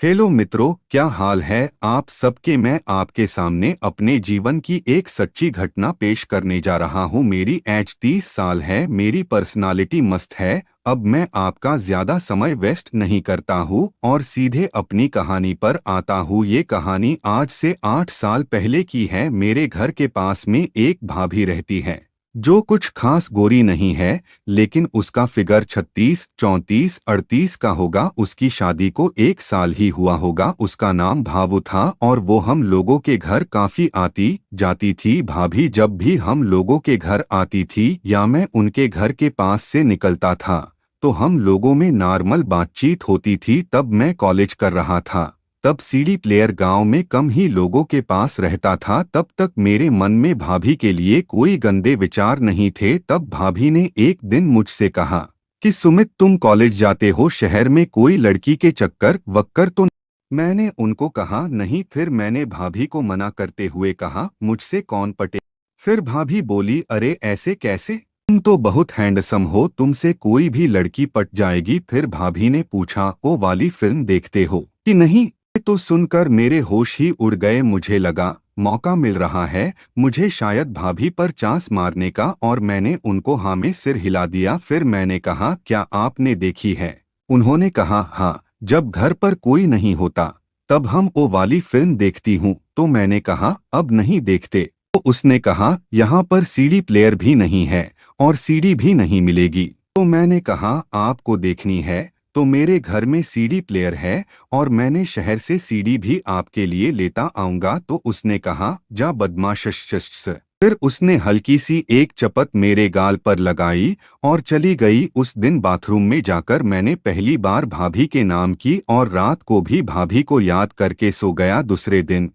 Hello मित्रों, क्या हाल है आप सबके। मैं आपके सामने अपने जीवन की एक सच्ची घटना पेश करने जा रहा हूँ। मेरी एज 30 साल है, मेरी पर्सनालिटी मस्त है। अब मैं आपका ज्यादा समय वेस्ट नहीं करता हूँ और सीधे अपनी कहानी पर आता हूँ। ये कहानी आज से 8 साल पहले की है। मेरे घर के पास में एक भाभी रहती है जो कुछ खास गोरी नहीं है, लेकिन उसका फिगर 36, 34, 38 का होगा। उसकी शादी को 1 साल ही हुआ होगा। उसका नाम भावु था और वो हम लोगों के घर काफी आती जाती थी। भाभी जब भी हम लोगों के घर आती थी या मैं उनके घर के पास से निकलता था तो हम लोगों में नॉर्मल बातचीत होती थी। तब मैं कॉलेज कर रहा था। तब सीडी प्लेयर गांव में कम ही लोगों के पास रहता था। तब तक मेरे मन में भाभी के लिए कोई गंदे विचार नहीं थे। तब भाभी ने एक दिन मुझसे कहा कि सुमित, तुम कॉलेज जाते हो, शहर में कोई लड़की के चक्कर वक्कर तो मैंने उनको कहा नहीं। फिर मैंने भाभी को मना करते हुए कहा मुझसे कौन पटे। फिर भाभी बोली अरे ऐसे कैसे, तुम तो बहुत हैंडसम हो, तुमसे कोई भी लड़की पट जाएगी। फिर भाभी ने पूछा वो वाली फिल्म देखते हो कि नहीं। तो सुनकर मेरे होश ही उड़ गए। मुझे लगा मौका मिल रहा है मुझे शायद भाभी पर चांस मारने का, और मैंने उनको हाँ में सिर हिला दिया। फिर मैंने कहा क्या आपने देखी है। उन्होंने कहा हाँ, जब घर पर कोई नहीं होता तब हम वो वाली फिल्म देखती हूँ। तो मैंने कहा अब नहीं देखते। तो उसने कहा यहाँ पर सीडी प्लेयर भी नहीं है और सीडी भी नहीं मिलेगी। तो मैंने कहा आपको देखनी है तो मेरे घर में सीडी प्लेयर है और मैंने शहर से सीडी भी आपके लिए लेता आऊंगा। तो उसने कहा जा बदमाश। फिर उसने हल्की सी एक चपत मेरे गाल पर लगाई और चली गई। उस दिन बाथरूम में जाकर मैंने पहली बार भाभी के नाम की और रात को भी भाभी को याद करके सो गया। दूसरे दिन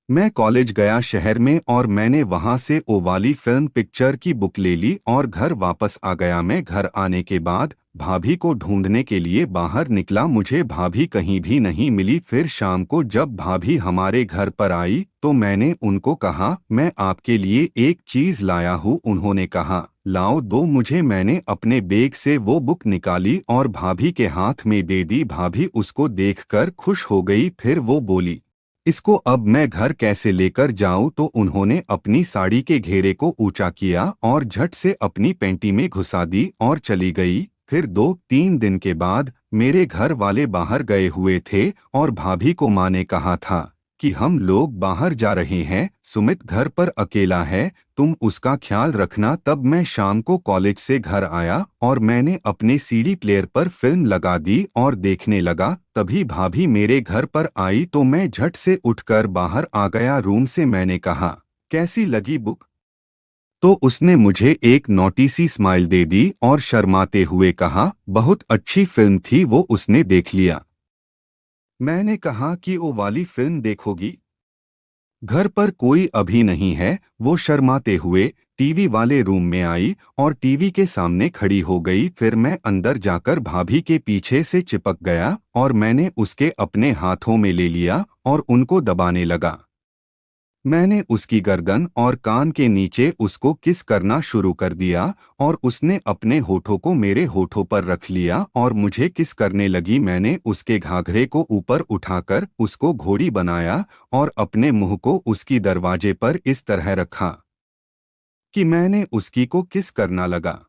मैं कॉलेज गया शहर में और मैंने वहां से ओ वाली फिल्म पिक्चर की बुक ले ली और घर वापस आ गया। मैं घर आने के बाद भाभी को ढूंढने के लिए बाहर निकला। मुझे भाभी कहीं भी नहीं मिली। फिर शाम को जब भाभी हमारे घर पर आई तो मैंने उनको कहा मैं आपके लिए एक चीज लाया हूँ। उन्होंने कहा लाओ दो मुझे। मैंने अपने बैग से वो बुक निकाली और भाभी के हाथ में दे दी। भाभी उसको देखकर खुश हो गई। फिर वो बोली इसको अब मैं घर कैसे लेकर जाऊं। तो उन्होंने अपनी साड़ी के घेरे को ऊंचा किया और झट से अपनी पेंटी में घुसा दी और चली गई। फिर 2-3 दिन के बाद मेरे घर वाले बाहर गए हुए थे और भाभी को माँ ने कहा था कि हम लोग बाहर जा रहे हैं, सुमित घर पर अकेला है, तुम उसका ख्याल रखना। तब मैं शाम को कॉलेज से घर आया और मैंने अपने सीडी प्लेयर पर फिल्म लगा दी और देखने लगा। तभी भाभी मेरे घर पर आई तो मैं झट से उठकर बाहर आ गया रूम से। मैंने कहा कैसी लगी बुक। तो उसने मुझे एक नोटी सी स्माइल दे दी और शर्माते हुए कहा बहुत अच्छी फिल्म थी। वो उसने देख लिया। मैंने कहा कि वो वाली फिल्म देखोगी, घर पर कोई अभी नहीं है। वो शर्माते हुए टीवी वाले रूम में आई और टीवी के सामने खड़ी हो गई। फिर मैं अंदर जाकर भाभी के पीछे से चिपक गया और मैंने उसके अपने हाथों में ले लिया और उनको दबाने लगा। मैंने उसकी गर्दन और कान के नीचे उसको किस करना शुरू कर दिया और उसने अपने होठों को मेरे होठों पर रख लिया और मुझे किस करने लगी। मैंने उसके घाघरे को ऊपर उठाकर उसको घोड़ी बनाया और अपने मुंह को उसकी दरवाजे पर इस तरह रखा कि मैंने उसकी को किस करना लगा।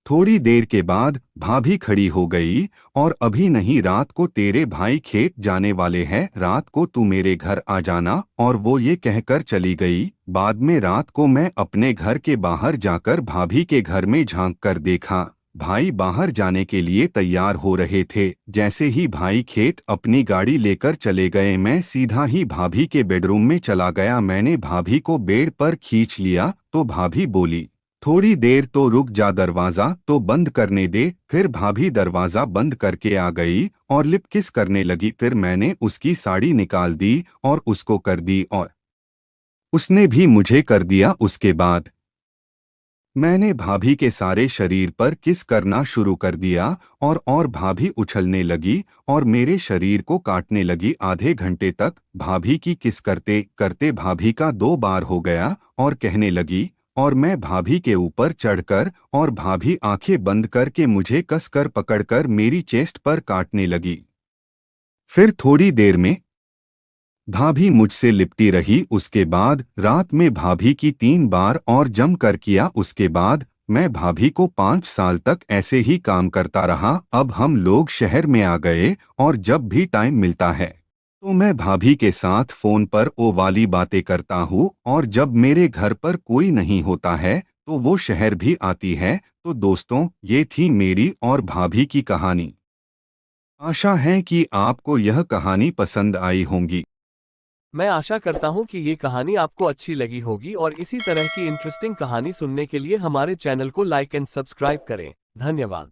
थोड़ी देर के बाद भाभी खड़ी हो गई और अभी नहीं, रात को तेरे भाई खेत जाने वाले हैं, रात को तू मेरे घर आ जाना। और वो ये कहकर चली गई। बाद में रात को मैं अपने घर के बाहर जाकर भाभी के घर में झांक कर देखा, भाई बाहर जाने के लिए तैयार हो रहे थे। जैसे ही भाई खेत अपनी गाड़ी लेकर चले गए मैं सीधा ही भाभी के बेडरूम में चला गया। मैंने भाभी को बेड पर खींच लिया तो भाभी बोली थोड़ी देर तो रुक जा, दरवाजा तो बंद करने दे। फिर भाभी दरवाजा बंद करके आ गई और लिप किस करने लगी। फिर मैंने उसकी साड़ी निकाल दी और उसको कर दी और उसने भी मुझे कर दिया। उसके बाद मैंने भाभी के सारे शरीर पर किस करना शुरू कर दिया और भाभी उछलने लगी और मेरे शरीर को काटने लगी। आधे घंटे तक भाभी की किस करते करते भाभी का 2 बार हो गया और कहने लगी और मैं भाभी के ऊपर चढ़कर और भाभी आंखें बंद करके मुझे कसकर पकड़कर मेरी चेस्ट पर काटने लगी। फिर थोड़ी देर में भाभी मुझसे लिपटी रही। उसके बाद रात में भाभी की 3 बार और जम कर किया। उसके बाद मैं भाभी को 5 साल तक ऐसे ही काम करता रहा। अब हम लोग शहर में आ गए और जब भी टाइम मिलता है तो मैं भाभी के साथ फोन पर वो वाली बातें करता हूँ, और जब मेरे घर पर कोई नहीं होता है तो वो शहर भी आती है। तो दोस्तों, ये थी मेरी और भाभी की कहानी। आशा है कि आपको यह कहानी पसंद आई होंगी। मैं आशा करता हूँ कि ये कहानी आपको अच्छी लगी होगी और इसी तरह की इंटरेस्टिंग कहानी सुनने के लिए हमारे चैनल को लाइक एंड सब्सक्राइब करें। धन्यवाद।